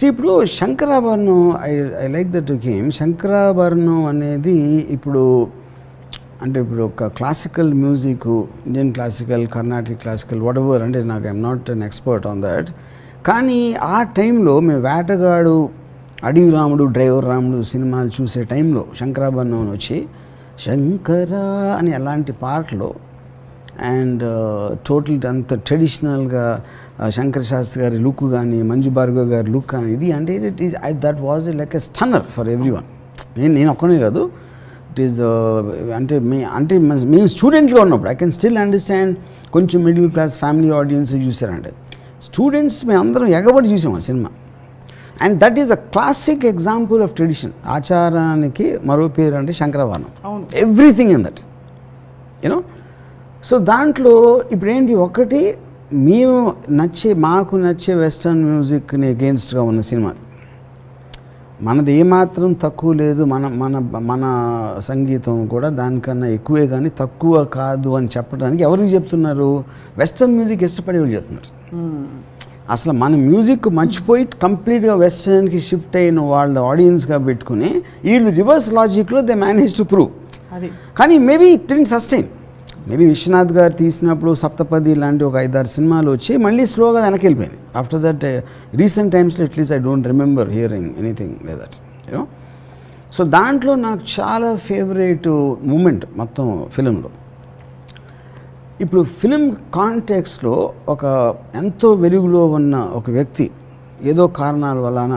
ఇప్పుడు Shankarabharanam I like that game. Shankarabharanam అనేది ఇప్పుడు అంటే ఇప్పుడు ఒక classical music, Indian classical, Carnatic classical, whatever, అంటే నాకు I'm not an expert on that. కానీ ఆ టైంలో మేము వేటగాడు, అడవి రాముడు, డ్రైవర్ రాముడు సినిమాలు చూసే టైంలో శంకరాభరణం వచ్చి శంకరా అని అలాంటి పాటలు అండ్ టోటల్ అంత ట్రెడిషనల్గా శంకర శాస్త్రి గారి లుక్ కానీ, మంజు భార్గవ్ గారి లుక్ కానీ, ఇది అంటే it is that was like a stunner for everyone. నేను ఒక్కనే కాదు, ఇట్ ఈస్ అంటే మేము స్టూడెంట్గా ఉన్నప్పుడు ఐ కెన్ స్టిల్ అండర్స్టాండ్. కొంచెం మిడిల్ క్లాస్ ఫ్యామిలీ ఆడియన్స్ చూసారంటే, స్టూడెంట్స్ మేము అందరం ఎగబడి చూసాం ఆ సినిమా. And that is a classic example of tradition. ఆచారానికి మరో పేరు అంటే Shankarabharanam. Everything in that you know. So దాంట్లో ఇప్పుడు ఏంటి, ఒకటి మాకు నచ్చే వెస్టర్న్ మ్యూజిక్ని అగేన్స్ట్గా ఉన్న సినిమా. మనది ఏమాత్రం తక్కువ లేదు, మన సంగీతం కూడా దానికన్నా ఎక్కువే కానీ తక్కువ కాదు అని చెప్పడానికి ఎవరికి చెప్తున్నారు? వెస్టర్న్ మ్యూజిక్ ఇష్టపడే వాళ్ళు చెప్తున్నారు. అసలు మన మ్యూజిక్ మర్చిపోయి కంప్లీట్గా వెస్టర్న్కి షిఫ్ట్ అయిన వాళ్ళ ఆడియన్స్గా పెట్టుకుని వీళ్ళు రివర్స్ లాజిక్లో దే మేనేజ్ టు ప్రూవ్. కానీ maybe it didn't sustain. Maybe Vishwanath garu తీసినప్పుడు సప్తపది లాంటి ఒక 5-6 సినిమాలు వచ్చి మళ్ళీ స్లోగా వెనక్కి వెళ్ళిపోయింది. ఆఫ్టర్ దట్ రీసెంట్ టైమ్స్లో at least I don't remember hearing anything like that you know. So దాంట్లో నాకు చాలా ఫేవరెట్ మూమెంట్ మొత్తం ఫిలింలో. ఇప్పుడు ఫిలిం కాంటెక్స్లో ఒక ఎంతో వెలుగులో ఉన్న ఒక వ్యక్తి ఏదో కారణాల వలన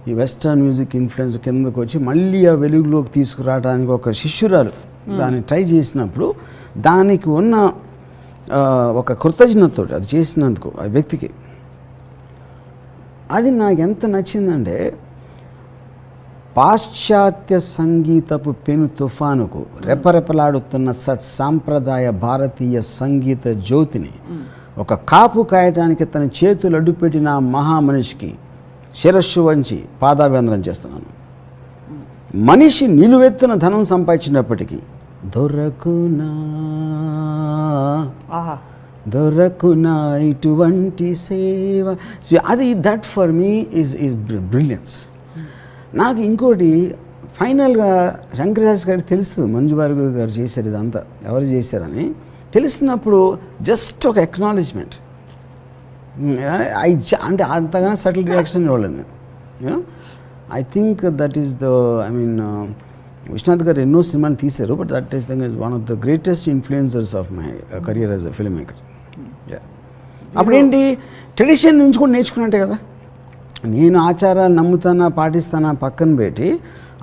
ఈ వెస్టర్న్ మ్యూజిక్ ఇన్ఫ్లుయెన్స్ కిందకు వచ్చి మళ్ళీ ఆ వెలుగులోకి తీసుకురావడానికి ఒక శిష్యురాలు దాన్ని ట్రై చేసినప్పుడు దానికి ఉన్న ఒక కృతజ్ఞతతో అది చేసినందుకు ఆ వ్యక్తికి, అది నాకు ఎంత నచ్చిందంటే, పాశ్చాత్య సంగీతపు పెను తుఫానుకు రెపరెపలాడుతున్న సాంప్రదాయ భారతీయ సంగీత జ్యోతిని ఒక కాపు కాయటానికి తన చేతులు అడ్డుపెట్టిన మహామనిషికి శిరస్సు వంచి పాదాభివందనం చేస్తున్నాను. మనిషి నిలువెత్తున ధనం సంపాదించినప్పటికీ దొరకునా ఇటువంటి సేవ. అది that for me is brilliance. నాకు ఇంకోటి ఫైనల్గా శంకరశాస్త్రి గారికి తెలుస్తుంది మంజు భార్గవ్ గారు చేశారు ఇదంతా, ఎవరు చేశారని తెలిసినప్పుడు జస్ట్ ఒక ఎక్నాలెడ్జ్మెంట్. అంటే అంతగానో సటిల్ రియాక్షన్ ఇవ్వలేదు. I think that is the Vishwanath garu ఎన్నో సినిమాలు తీశారు, but that is thing is one of the greatest influencers of my career as a film maker. అప్పుడేంటి, ట్రెడిషన్ నుంచి కూడా నేర్చుకున్నట్టే కదా. నేను ఆచారాలు నమ్ముతానా పాటిస్తానా పక్కన పెట్టి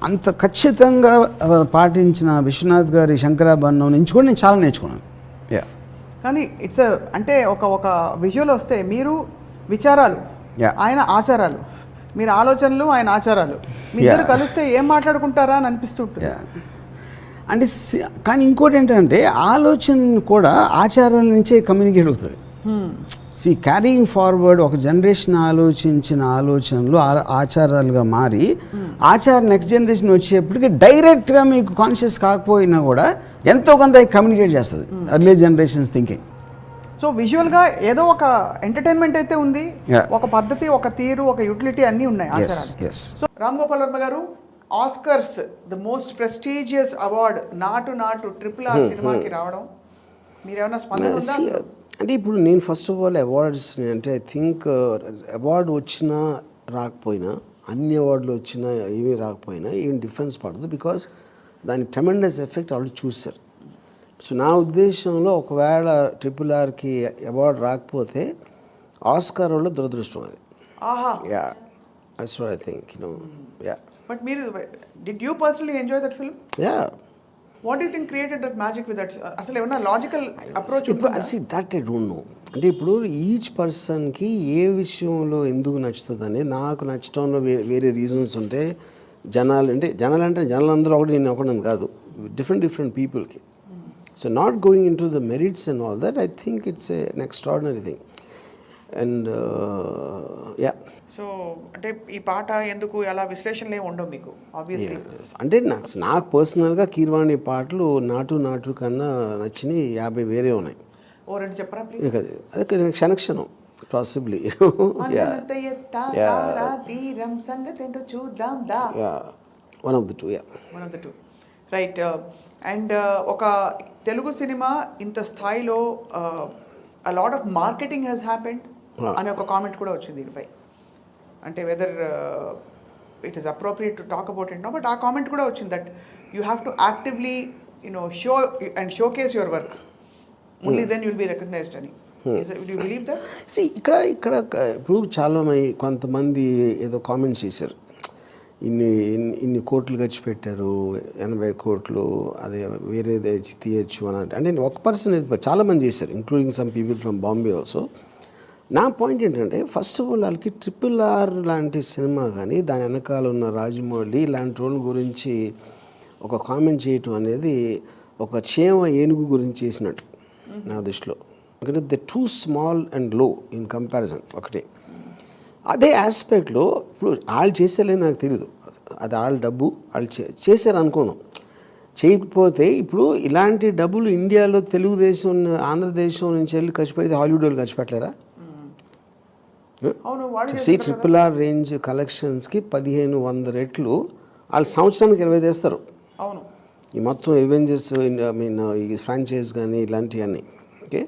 అంత ఖచ్చితంగా పాటించిన విశ్వనాథ్ గారి శంకరాభరణం నుంచి కూడా నేను చాలా నేర్చుకున్నాను. కానీ ఇట్స్ అంటే ఒక విజువల్ వస్తే మీరు విచారాలు, ఆయన ఆచారాలు, మీరు ఆలోచనలు, ఆయన ఆచారాలు, మీ ఇద్దరు కలిస్తే ఏం మాట్లాడుకుంటారా అని అనిపిస్తుంటుంది. అంటే కానీ ఇంకోటి ఏంటంటే, ఆలోచన కూడా ఆచారాల నుంచే కమ్యూనికేట్ అవుతుంది. క్యారీయింగ్ ఫార్వర్డ్ ఒక జనరేషన్ ఆలోచించిన ఆలోచనలు ఆచారాలుగా మారి ఆచారం నెక్స్ట్ జనరేషన్ వచ్చేప్పటికి డైరెక్ట్గా మీకు కాన్షియస్ కాకపోయినా కూడా ఎంతో కొంత కమ్యూనికేట్ చేస్తుంది అర్లీ జనరేషన్స్ థింకింగ్. సో విజువల్గా ఏదో ఒక ఎంటర్టైన్మెంట్ అయితే ఉంది, ఒక పద్ధతి, ఒక తీరు, ఒక యూటిలిటీ అన్నీ ఉన్నాయి ఆచారాలు. సో రామ్ గోపాల్ వర్మ గారు, Oscars the most prestigious award నాటు RRR సినిమాకి రావడం, మీరేమైనా స్పందన ఉందా? అంటే ఇప్పుడు నేను ఫస్ట్ ఆఫ్ ఆల్ అవార్డ్స్ని అంటే ఐ థింక్ అవార్డు వచ్చినా రాకపోయినా, అన్ని అవార్డులు వచ్చినా ఏమీ రాకపోయినా ఏం డిఫరెన్స్ పడదు, బికాస్ దాని ట్రెమెండస్ ఎఫెక్ట్ ఆల్రెడీ చూస్తారు. సో నా ఉద్దేశంలో ఒకవేళ RRRకి అవార్డు రాకపోతే ఆస్కార్ వల్ల దురదృష్టం అది. Yeah, that's what I think, you know. Yeah, but మీరు did you personally enjoy that film? Yeah. What do you think created that magic with that? అసలు ఏమన్నా లాజికల్ అప్రోచ్ ఉంటుందా? That I don't know. అంటే ఇప్పుడు each పర్సన్కి ఏ విషయంలో ఎందుకు నచ్చుతుంది అనేది, నాకు నచ్చడంలో వేరే రీజన్స్ ఉంటే, జనాలందరూ ఒకటి, నేను ఒకటి కాదు, డిఫరెంట్ పీపుల్కి. So not going in to the merits and all that, I think it's an extraordinary thing. And yeah, so అంటే ఈ పాట ఎందుకు ఎలా విశ్లేషణలు ఏమి ఉండవు మీకు ఆబ్వియస్లీ. అంటే నాకు పర్సనల్గా కీర్వాణి పాటలు నాటు కన్నా నచ్చినవి 50 వేరే ఉన్నాయి. ఓ రెండు చెప్పరా ప్లీజ్? అదే క్షణక్షణం possibly. మన్ననంత ఎత్త తారా తీరం సంగతి ఏంటో చూద్దాం దా. One of the two, yeah. One of the two right. And ఒక తెలుగు సినిమా ఇంత స్థాయిలో a lot of marketing has happened అనే ఒక కామెంట్ కూడా వచ్చింది దీనిపై. అంటే whether it is appropriate to talk about it no, but ఆ కామెంట్ కూడా వచ్చింది that you have to actively show and showcase your work, only then you'll be recognised అని. Do you believe that? See, ఇక్కడ ఇప్పుడు కొంతమంది ఏదో comments చేశారు, ఇన్ని కోట్లు ఖర్చు పెట్టారు, 80 కోట్లు అదే వేరే తీయచ్చు అని. అంటే ఒక పర్సన్ చాలామంది చేశారు, including some people from Bombay also. నా పాయింట్ ఏంటంటే, ఫస్ట్ ఆఫ్ ఆల్ వాళ్ళకి RRR లాంటి సినిమా కానీ దాని వెనకాల ఉన్న రాజమౌళి ఇలాంటి రోల్ గురించి ఒక కామెంట్ చేయటం అనేది ఒక చేమ ఏనుగు గురించి చేసినట్టు నా దృష్టిలో. ఎందుకంటే ద టూ స్మాల్ అండ్ లో ఇన్ కంపారిజన్ ఒకటే. అదే ఆస్పెక్ట్లో ఇప్పుడు వాళ్ళు చేసేలేదు నాకు తెలియదు, అది వాళ్ళ డబ్బు వాళ్ళు చేశారు అనుకోను. చేయకపోతే ఇప్పుడు ఇలాంటి డబ్బులు ఇండియాలో తెలుగుదేశం ఆంధ్రదేశం నుంచి వెళ్ళి ఖర్చు పెడితే హాలీవుడ్ వాళ్ళు ఖర్చు పెట్టలేరా? RRR రేంజ్ కలెక్షన్స్కి 1500 రెట్లు వాళ్ళు సంవత్సరానికి 20 తెస్తారు. అవును, ఈ మొత్తం ఎవెంజర్స్ ఈ ఫ్రాంచైజ్ కానీ ఇలాంటివన్నీ. ఓకే,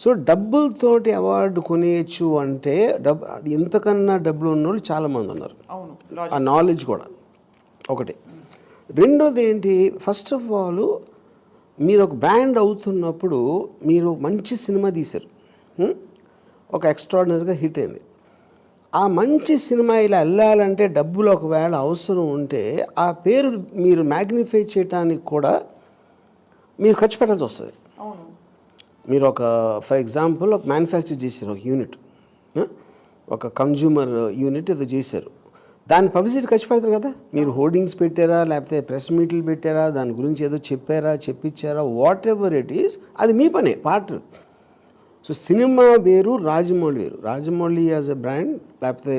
సో డబ్బులతోటి అవార్డు కొనేయచ్చు అంటే అది ఎంతకన్నా డబ్బులు ఉన్నోళ్ళు చాలామంది ఉన్నారు. ఆ నాలెడ్జ్ కూడా ఒకటి. రెండోది ఏంటి, ఫస్ట్ ఆఫ్ ఆల్ మీరు ఒక బ్రాండ్ అవుతున్నప్పుడు మీరు మంచి సినిమా తీశారు, ఒక ఎక్స్ట్రాడినరీగా హిట్ అయింది. ఆ మంచి సినిమా ఇలా వెళ్ళాలంటే డబ్బులు ఒకవేళ అవసరం ఉంటే ఆ పేరు మీరు మ్యాగ్నిఫై చేయడానికి కూడా మీరు ఖర్చు పెట్టాల్సి వస్తుంది. మీరు ఒక ఫర్ ఎగ్జాంపుల్ ఒక మ్యానుఫ్యాక్చర్ చేశారు, ఒక యూనిట్, ఒక కన్జ్యూమర్ యూనిట్ ఏదో చేశారు, దాని పబ్లిసిటీ ఖర్చు పెడతారు కదా. మీరు హోర్డింగ్స్ పెట్టారా, లేకపోతే ప్రెస్ మీట్లు పెట్టారా, దాని గురించి ఏదో చెప్పారా, చెప్పించారా, వాట్ ఎవర్ ఇట్ ఈస్, అది మీ పనే పార్ట్. సో సినిమా వేరు, రాజమౌళి వేరు. రాజమౌళి యాజ్ ఎ బ్రాండ్, లేకపోతే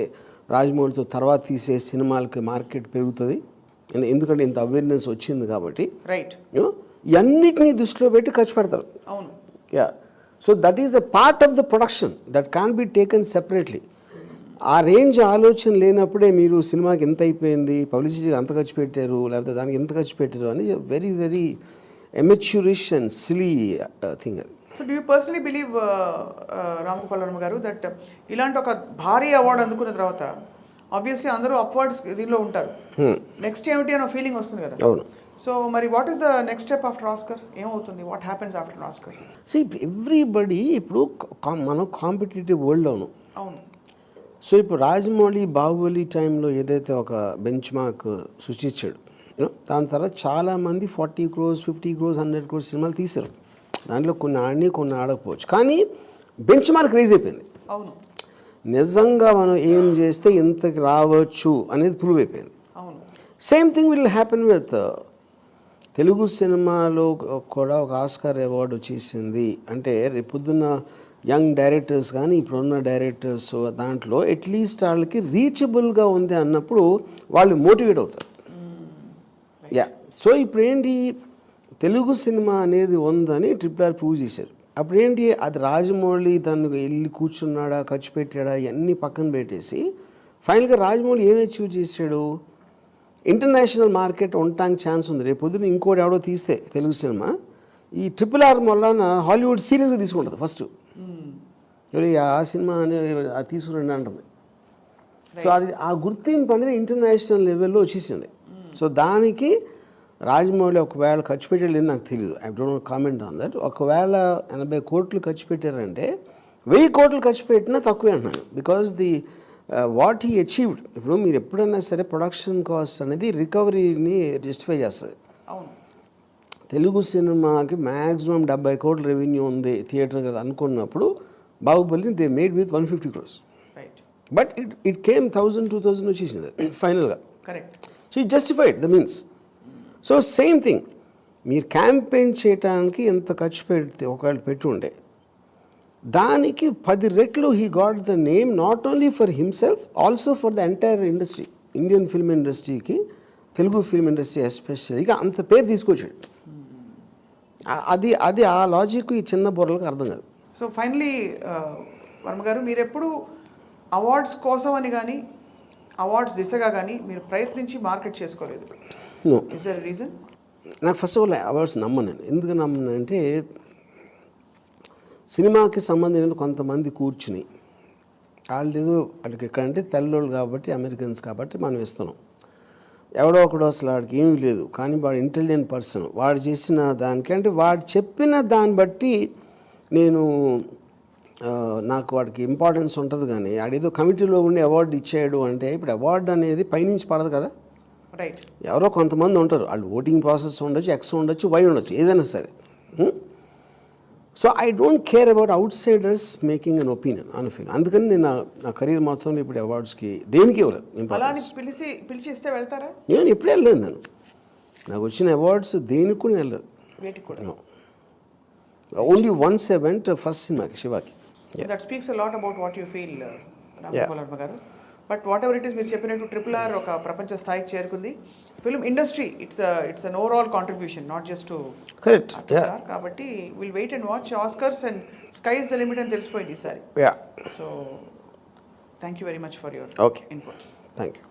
రాజమౌళితో తర్వాత తీసే సినిమాలకి మార్కెట్ పెరుగుతుంది, ఎందుకంటే ఇంత అవేర్నెస్ వచ్చింది కాబట్టి. రైట్, ఇవన్నిటినీ దృష్టిలో పెట్టి ఖర్చు పెడతారు. అవును, yeah. So that is a part of the production that can be taken separately. ఆ రేంజ్ ఆలోచన లేనప్పుడే మీరు సినిమాకి ఎంత అయిపోయింది, పబ్లిసిటీకి అంత ఖర్చు పెట్టారు, లేకపోతే దానికి ఎంత ఖర్చు పెట్టారు అని very very amateurish and silly thing అది. So do you personally believe Ram Gopal Varma garu that ఇలాంటి ఒక భారీ అవార్డు అందుకున్న తర్వాత ఆబ్వియస్లీ అందరూ అప్వర్డ్స్ దీనిలో ఉంటారు, నెక్స్ట్ ఏమిటి అనే ఫీలింగ్ వస్తుంది కదా. అవును. సో మరి what is the next step after Oscar? ఏమవుతుంది, what happens after Oscar? See everybody ఇప్పుడు మనం కాంపిటేటివ్ వరల్డ్లో ఉన్నాం. అవును. సో ఇప్పుడు రాజమౌళి బాహుబలి టైంలో ఏదైతే ఒక బెంచ్ మార్క్ సృష్టించాడు, దాని తర్వాత చాలామంది 40 crores 50 crores 100 crores సినిమాలు తీశారు. దాంట్లో కొన్ని ఆడిని కొన్ని ఆడకపోవచ్చు, కానీ బెంచ్ మార్క్ రేజ్ అయిపోయింది. అవును, నిజంగా మనం ఏం చేస్తే ఇంతకు రావచ్చు అనేది ప్రూవ్ అయిపోయింది. అవును. Same thing will happen with Telugu సినిమాలో కూడా ఒక ఆస్కార్ అవార్డు వచ్చేసింది అంటే రేపొద్దున్న యంగ్ డైరెక్టర్స్ కానీ ఇప్పుడున్న డైరెక్టర్స్ దాంట్లో అట్లీస్ట్ వాళ్ళకి రీచబుల్గా ఉంది అన్నప్పుడు వాళ్ళు మోటివేట్ అవుతారు. యా. సో ఇప్పుడు ఏంటి, తెలుగు సినిమా అనేది ఉందని RRR ప్రూవ్ చేశారు. అప్పుడు ఏంటి, అది రాజమౌళి తను వెళ్ళి కూర్చున్నాడా, ఖర్చు పెట్టాడా, ఇవన్నీ పక్కన పెట్టేసి ఫైనల్గా రాజమౌళి ఏం అచీవ్ చేశాడు, ఇంటర్నేషనల్ మార్కెట్ ఉండటానికి ఛాన్స్ ఉంది. రేపు పొద్దున ఇంకోటి ఎవడో తీస్తే తెలుగు సినిమా ఈ RRR వలన హాలీవుడ్ సీరియస్గా తీసుకుంటుంది. ఫస్ట్ ఆ సినిమా అనేది అది తీసుకురండి అంటుంది. సో అది ఆ గుర్తింపు అనేది ఇంటర్నేషనల్ లెవెల్లో వచ్చేసింది. సో దానికి రాజమౌళి ఒకవేళ ఖర్చు పెట్టలేదు నాకు తెలియదు, I don't comment on that. ఒకవేళ 80 కోట్లు ఖర్చు పెట్టారంటే 1000 కోట్లు ఖర్చు పెట్టినా తక్కువే అంటున్నాను, because the what he achieved. ఇప్పుడు మీరు ఎప్పుడైనా సరే ప్రొడక్షన్ కాస్ట్ అనేది రికవరీని జస్టిఫై చేస్తుంది. అవును. తెలుగు సినిమాకి మ్యాక్సిమం 70 కోట్ల రెవెన్యూ ఉంది థియేటర్ అనుకున్నప్పుడు బాహుబలిని they made with 150 crores. Right. But it came 1000-2000 వచ్చేసింది ఫైనల్గా. Correct. So it justified the means. So same thing, మీరు క్యాంపెయిన్ చేయడానికి ఎంత ఖర్చు పెడితే ఒకవేళ పెట్టుండే దానికి 10 రెట్లు he got the name, not only for himself, also for the entire industry. Indian film ఇండస్ట్రీకి, తెలుగు ఫిల్మ్ ఇండస్ట్రీ ఎస్పెషల్గా అంత పేరు తీసుకొచ్చాడు. అది ఆ లాజిక్ ఈ చిన్న బుర్రలకు అర్థం కాదు. సో ఫైనలీ వర్మ గారు మీరు ఎప్పుడు అవార్డ్స్ కోసం అని కానీ అవార్డ్స్ దిశగా కానీ మీరు ప్రయత్నించి మార్కెట్ చేసుకోలేదు. No, is there reason? నాకు ఫస్ట్ ఆఫ్ ఆల్ అవార్డ్స్ నమ్మను. ఎందుకు నమ్మను అంటే సినిమాకి సంబంధించిన కొంతమంది కూర్చుని వాళ్ళకి ఎక్కడంటే తెల్లోళ్ళు కాబట్టి అమెరికన్స్ కాబట్టి మనం ఇస్తున్నాం. ఎవడో ఒకడో అసలు వాడికి ఏమీ లేదు, కానీ వాడు ఇంటెలిజెంట్ పర్సన్, వాడు చేసిన దానికంటే వాడు చెప్పిన దాన్ని బట్టి నేను నాకు వాడికి ఇంపార్టెన్స్ ఉంటుంది. కానీ ఆడేదో కమిటీలో ఉండి అవార్డు ఇచ్చాడు అంటే ఇప్పుడు అవార్డు అనేది పైనుంచి పడదు కదా, రైట్. ఎవరో కొంతమంది ఉంటారు, వాళ్ళు ఓటింగ్ ప్రాసెస్ ఉండొచ్చు, ఎక్స్ ఉండొచ్చు, వై ఉండొచ్చు, ఏదైనా సరే. So I don't care about outsiders making an opinion అని ఫీల్. అందుకని నేను నా కెరీర్ మొత్తంలో ఇప్పుడు అవార్డ్స్కి దేనికి ఇవ్వలేదు ఇంపార్టెన్స్. పిలిచి ఇస్తే వెళ్తారా? నేను ఎప్పుడు వెళ్ళలేదు. నాకు వచ్చిన అవార్డ్స్ దేనికి కూడా వెళ్ళలేదు. వేటికి కూడా? Only once I went first సినిమాకి, శివాకి. That speaks a lot about what you feel Ram Gopal Varma garu. But whatever it is, మీరు చెప్పినట్టు RRR ఒక ప్రపంచ స్థాయికి చేరుకుంది. Film industry it's an overall contribution, not just to correct. కాబట్టి will wait and watch Oscars and sky is the limit అని తెలిసిపోయింది ఈసారి. So thank you very much for your okay, inputs. Thank you.